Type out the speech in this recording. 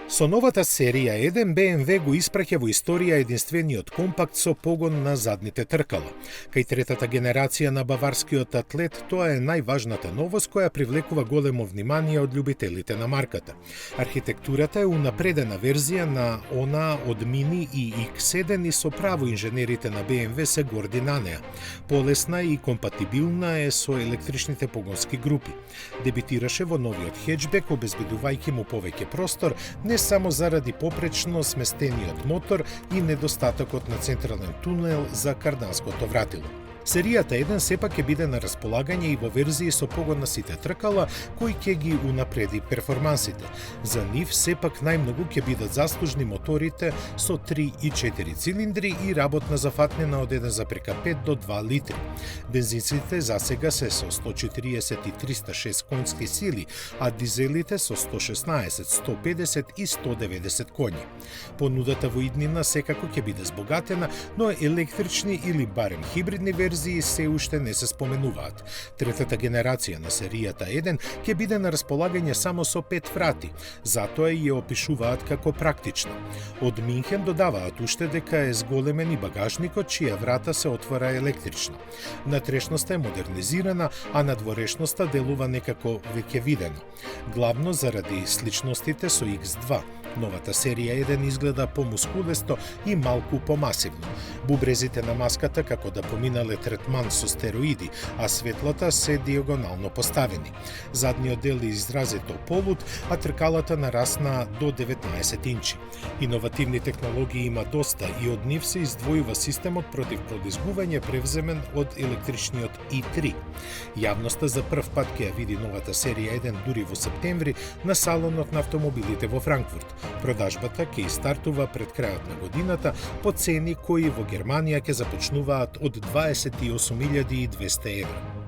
Со новата серија 1 BMW го испраќа во историја единствениот компакт со погон на задните тркала. Кај третата генерација на баварскиот атлет, тоа е најважната новост која привлекува големо внимание од љубителите на марката. Архитектурата е унапредена верзија на она од Mini и X7 и со право инженерите на BMW се горди на неа. Полесна и компатибилна е со електричните погонски групи. Дебитираше во новиот хеджбек, обезбедувајќи му повеќе простор, не само заради попречно сместениот мотор и недостатокот на централен тунел за карданското вратило. Серијата 1 сепак ќе биде на располагање и во верзии со погон на сите тркала, кој ќе ги унапреди перформансите. За нив сепак најмногу ќе бидат заслужни моторите со 3 и 4 цилиндри и работна зафатнина од 1,5 до 2 литри. Бензинците засега се со 140 и 306 конски сили, а дизелите со 116, 150 и 190 коњи. Понудата во иднина секако ќе биде збогатена, но електрични или барем хибридни верзии се уште не се споменуваат. Третата генерација на серијата 1 ќе биде на располагање само со 5 врати, затоа и ја опишуваат како практична. Од Минхен додаваат уште дека е зголемен и багажникот, чија врата се отвора електрично. Натрешноста е модернизирана, а надворешноста делува некако веќе видено. Главно заради сличностите со X2. Новата серија 1 изгледа помускулесто и малку помасивно. Бубрезите на маската како да поминале третман со стероиди, а светлата се диагонално поставени. Задниот дел е изразито полут, а тркалата нарасна до 19 инчи. Иновативни технологии има доста и од нив се издвојува системот против продлизгување превземен од електричниот i3. Јавноста за прв пат ќе ја види новата серија 1 дури во септември на салонот на автомобилите во Франкфурт. Продажбата ќе стартува пред крајот на годината по цени кои во Германија ќе започнуваат од 28.200 евра.